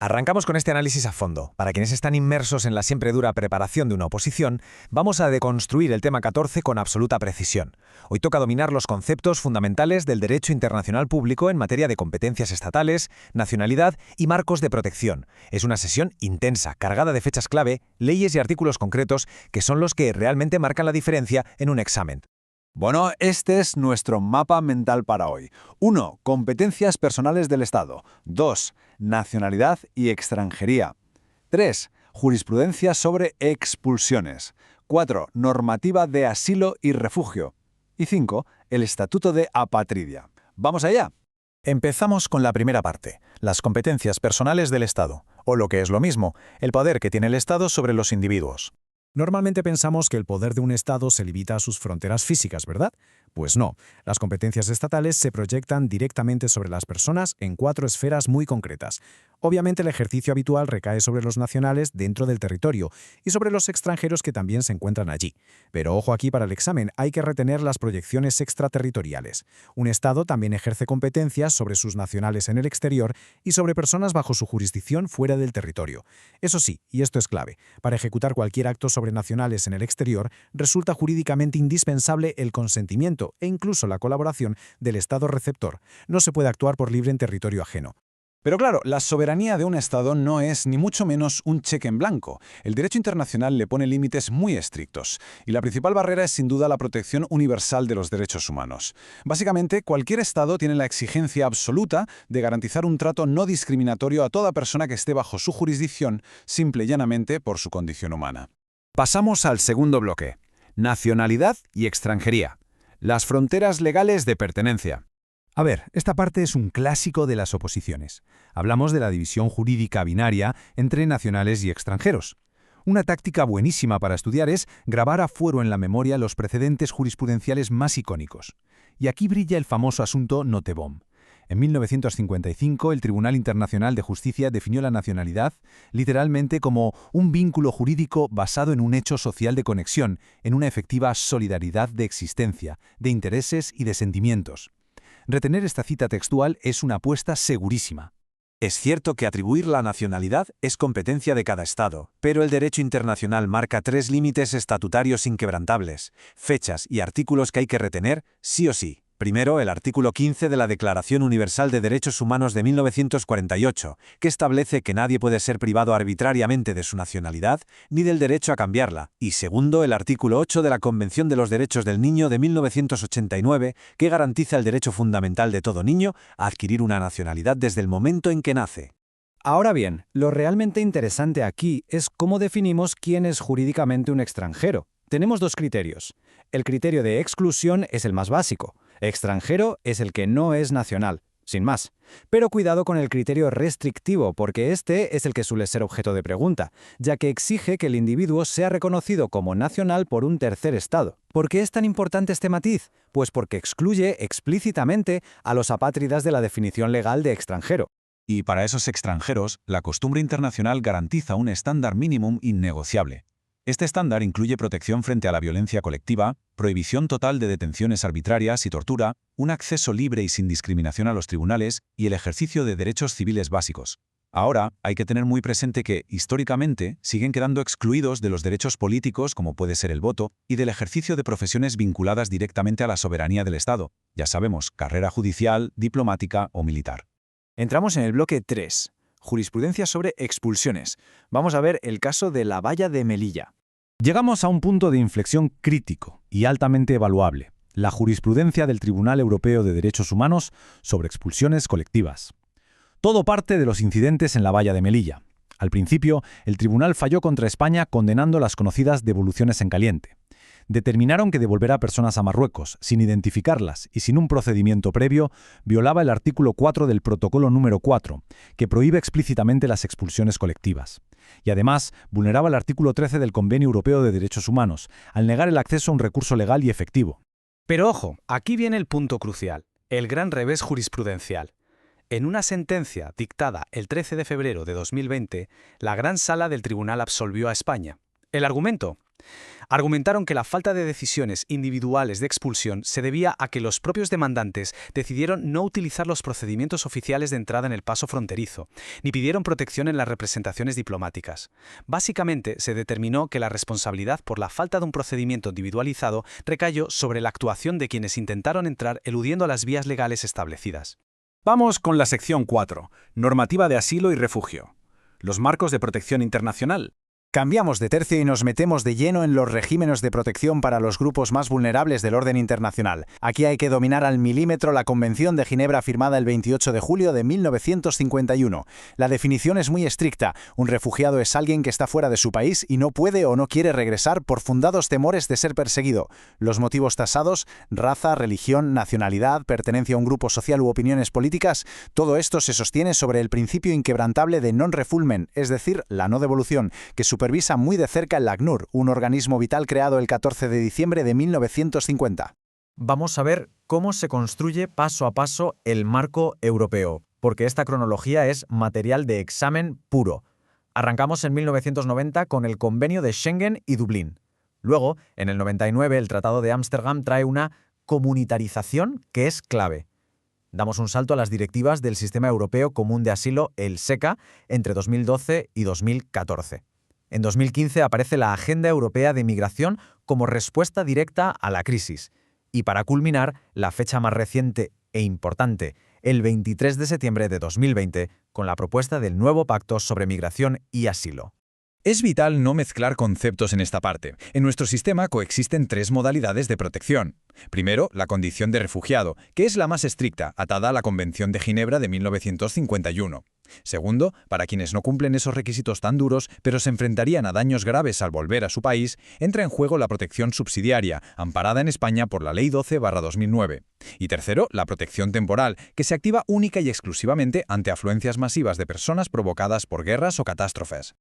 Arrancamos con este análisis a fondo. Para quienes están inmersos en la siempre dura preparación de una oposición, vamos a deconstruir el tema 14 con absoluta precisión. Hoy toca dominar los conceptos fundamentales del derecho internacional público en materia de competencias estatales, nacionalidad y marcos de protección. Es una sesión intensa, cargada de fechas clave, leyes y artículos concretos que son los que realmente marcan la diferencia en un examen. Bueno, este es nuestro mapa mental para hoy. 1. Competencias personales del Estado. 2. Nacionalidad y extranjería. 3. Jurisprudencia sobre expulsiones. 4. Normativa de asilo y refugio. Y 5. El Estatuto de Apatridia. ¡Vamos allá! Empezamos con la primera parte, las competencias personales del Estado, o lo que es lo mismo, el poder que tiene el Estado sobre los individuos. Normalmente pensamos que el poder de un Estado se limita a sus fronteras físicas, ¿verdad? Pues no, las competencias estatales se proyectan directamente sobre las personas en 4 esferas muy concretas. Obviamente el ejercicio habitual recae sobre los nacionales dentro del territorio y sobre los extranjeros que también se encuentran allí. Pero ojo aquí para el examen, hay que retener las proyecciones extraterritoriales. Un Estado también ejerce competencias sobre sus nacionales en el exterior y sobre personas bajo su jurisdicción fuera del territorio. Eso sí, y esto es clave, para ejecutar cualquier acto sobre nacionales en el exterior resulta jurídicamente indispensable el consentimiento e incluso la colaboración del Estado receptor. No se puede actuar por libre en territorio ajeno. Pero claro, la soberanía de un Estado no es ni mucho menos un cheque en blanco. El derecho internacional le pone límites muy estrictos, y la principal barrera es sin duda la protección universal de los derechos humanos. Básicamente, cualquier Estado tiene la exigencia absoluta de garantizar un trato no discriminatorio a toda persona que esté bajo su jurisdicción, simple y llanamente por su condición humana. Pasamos al segundo bloque, nacionalidad y extranjería, las fronteras legales de pertenencia. A ver, esta parte es un clásico de las oposiciones. Hablamos de la división jurídica binaria entre nacionales y extranjeros. Una táctica buenísima para estudiar es grabar a fuego en la memoria los precedentes jurisprudenciales más icónicos. Y aquí brilla el famoso asunto Nottebohm. En 1955, el Tribunal Internacional de Justicia definió la nacionalidad literalmente como un vínculo jurídico basado en un hecho social de conexión, en una efectiva solidaridad de existencia, de intereses y de sentimientos. Retener esta cita textual es una apuesta segurísima. Es cierto que atribuir la nacionalidad es competencia de cada Estado, pero el derecho internacional marca 3 límites estatutarios inquebrantables, fechas y artículos que hay que retener sí o sí. Primero, el artículo 15 de la Declaración Universal de Derechos Humanos de 1948, que establece que nadie puede ser privado arbitrariamente de su nacionalidad ni del derecho a cambiarla. Y segundo, el artículo 8 de la Convención de los Derechos del Niño de 1989, que garantiza el derecho fundamental de todo niño a adquirir una nacionalidad desde el momento en que nace. Ahora bien, lo realmente interesante aquí es cómo definimos quién es jurídicamente un extranjero. Tenemos 2 criterios. El criterio de exclusión es el más básico. Extranjero es el que no es nacional, sin más. Pero cuidado con el criterio restrictivo, porque este es el que suele ser objeto de pregunta, ya que exige que el individuo sea reconocido como nacional por un tercer Estado. ¿Por qué es tan importante este matiz? Pues porque excluye explícitamente a los apátridas de la definición legal de extranjero. Y para esos extranjeros, la costumbre internacional garantiza un estándar mínimo innegociable. Este estándar incluye protección frente a la violencia colectiva, prohibición total de detenciones arbitrarias y tortura, un acceso libre y sin discriminación a los tribunales y el ejercicio de derechos civiles básicos. Ahora, hay que tener muy presente que, históricamente, siguen quedando excluidos de los derechos políticos, como puede ser el voto, y del ejercicio de profesiones vinculadas directamente a la soberanía del Estado, ya sabemos, carrera judicial, diplomática o militar. Entramos en el bloque 3, jurisprudencia sobre expulsiones. Vamos a ver el caso de la valla de Melilla. Llegamos a un punto de inflexión crítico y altamente evaluable, la jurisprudencia del Tribunal Europeo de Derechos Humanos sobre expulsiones colectivas. Todo parte de los incidentes en la valla de Melilla. Al principio, el tribunal falló contra España condenando las conocidas devoluciones en caliente. Determinaron que devolver a personas a Marruecos, sin identificarlas y sin un procedimiento previo, violaba el artículo 4 del Protocolo número 4, que prohíbe explícitamente las expulsiones colectivas. Y además, vulneraba el artículo 13 del Convenio Europeo de Derechos Humanos, al negar el acceso a un recurso legal y efectivo. Pero ojo, aquí viene el punto crucial, el gran revés jurisprudencial. En una sentencia dictada el 13 de febrero de 2020, la Gran Sala del Tribunal absolvió a España. ¿El argumento? Argumentaron que la falta de decisiones individuales de expulsión se debía a que los propios demandantes decidieron no utilizar los procedimientos oficiales de entrada en el paso fronterizo, ni pidieron protección en las representaciones diplomáticas. Básicamente, se determinó que la responsabilidad por la falta de un procedimiento individualizado recayó sobre la actuación de quienes intentaron entrar eludiendo las vías legales establecidas. Vamos con la sección 4, normativa de asilo y refugio. Los marcos de protección internacional. Cambiamos de tercio y nos metemos de lleno en los regímenes de protección para los grupos más vulnerables del orden internacional. Aquí hay que dominar al milímetro la Convención de Ginebra firmada el 28 de julio de 1951. La definición es muy estricta. Un refugiado es alguien que está fuera de su país y no puede o no quiere regresar por fundados temores de ser perseguido. Los motivos tasados, raza, religión, nacionalidad, pertenencia a un grupo social u opiniones políticas, todo esto se sostiene sobre el principio inquebrantable de non-refoulement, es decir, la no devolución, que supervisa muy de cerca el ACNUR, un organismo vital creado el 14 de diciembre de 1950. Vamos a ver cómo se construye paso a paso el marco europeo, porque esta cronología es material de examen puro. Arrancamos en 1990 con el Convenio de Schengen y Dublín. Luego, en el 99, el Tratado de Ámsterdam trae una comunitarización que es clave. Damos un salto a las directivas del Sistema Europeo Común de Asilo, el SECA, entre 2012 y 2014. En 2015 aparece la Agenda Europea de Migración como respuesta directa a la crisis. Y para culminar, la fecha más reciente e importante, el 23 de septiembre de 2020, con la propuesta del nuevo Pacto sobre Migración y Asilo. Es vital no mezclar conceptos en esta parte. En nuestro sistema coexisten 3 modalidades de protección. Primero, la condición de refugiado, que es la más estricta, atada a la Convención de Ginebra de 1951. Segundo, para quienes no cumplen esos requisitos tan duros, pero se enfrentarían a daños graves al volver a su país, entra en juego la protección subsidiaria, amparada en España por la Ley 12/2009. Y tercero, la protección temporal, que se activa única y exclusivamente ante afluencias masivas de personas provocadas por guerras o catástrofes.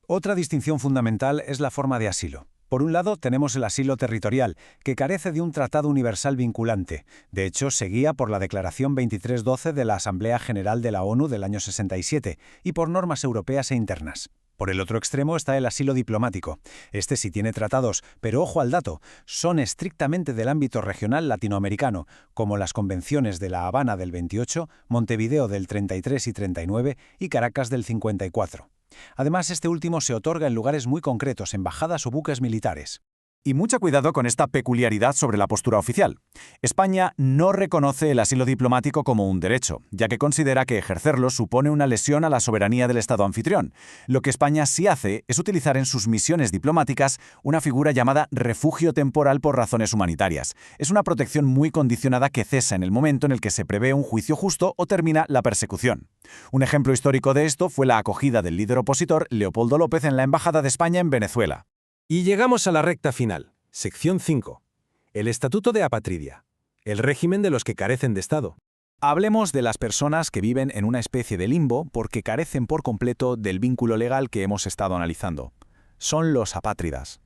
Otra distinción fundamental es la forma de asilo. Por un lado, tenemos el asilo territorial, que carece de un tratado universal vinculante. De hecho, se guía por la Declaración 2312 de la Asamblea General de la ONU del año 67 y por normas europeas e internas. Por el otro extremo está el asilo diplomático. Este sí tiene tratados, pero ojo al dato, son estrictamente del ámbito regional latinoamericano, como las convenciones de La Habana del 28, Montevideo del 33 y 39 y Caracas del 54. Además, este último se otorga en lugares muy concretos, embajadas o buques militares. Y mucho cuidado con esta peculiaridad sobre la postura oficial. España no reconoce el asilo diplomático como un derecho, ya que considera que ejercerlo supone una lesión a la soberanía del Estado anfitrión. Lo que España sí hace es utilizar en sus misiones diplomáticas una figura llamada refugio temporal por razones humanitarias. Es una protección muy condicionada que cesa en el momento en el que se prevé un juicio justo o termina la persecución. Un ejemplo histórico de esto fue la acogida del líder opositor Leopoldo López en la Embajada de España en Venezuela. Y llegamos a la recta final. Sección 5. El Estatuto de Apatridia. El régimen de los que carecen de Estado. Hablemos de las personas que viven en una especie de limbo porque carecen por completo del vínculo legal que hemos estado analizando. Son los apátridas.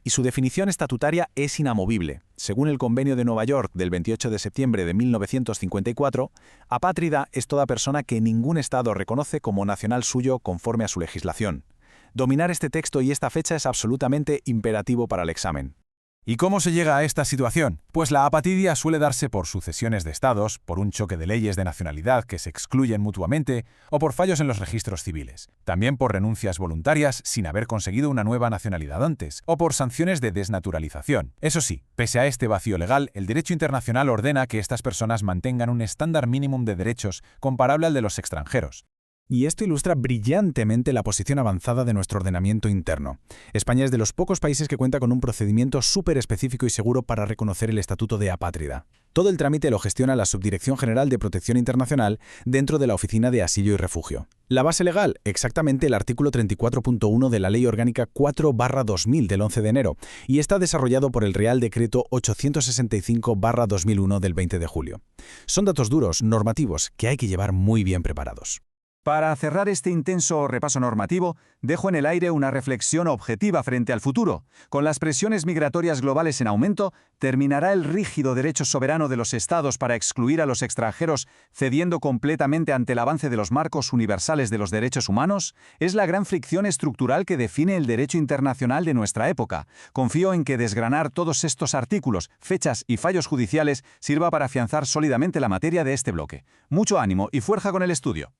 Y su definición estatutaria es inamovible. Según el Convenio de Nueva York del 28 de septiembre de 1954, apátrida es toda persona que ningún Estado reconoce como nacional suyo conforme a su legislación. Dominar este texto y esta fecha es absolutamente imperativo para el examen. ¿Y cómo se llega a esta situación? Pues la apatridia suele darse por sucesiones de estados, por un choque de leyes de nacionalidad que se excluyen mutuamente o por fallos en los registros civiles. También por renuncias voluntarias sin haber conseguido una nueva nacionalidad antes o por sanciones de desnaturalización. Eso sí, pese a este vacío legal, el derecho internacional ordena que estas personas mantengan un estándar mínimo de derechos comparable al de los extranjeros. Y esto ilustra brillantemente la posición avanzada de nuestro ordenamiento interno. España es de los pocos países que cuenta con un procedimiento súper específico y seguro para reconocer el estatuto de apátrida. Todo el trámite lo gestiona la Subdirección General de Protección Internacional dentro de la Oficina de Asilo y Refugio. La base legal, exactamente el artículo 34.1 de la Ley Orgánica 4/2000 del 11 de enero, y está desarrollado por el Real Decreto 865/2001 del 20 de julio. Son datos duros, normativos, que hay que llevar muy bien preparados. Para cerrar este intenso repaso normativo, dejo en el aire una reflexión objetiva frente al futuro. Con las presiones migratorias globales en aumento, ¿terminará el rígido derecho soberano de los Estados para excluir a los extranjeros, cediendo completamente ante el avance de los marcos universales de los derechos humanos? Es la gran fricción estructural que define el derecho internacional de nuestra época. Confío en que desgranar todos estos artículos, fechas y fallos judiciales sirva para afianzar sólidamente la materia de este bloque. Mucho ánimo y fuerza con el estudio.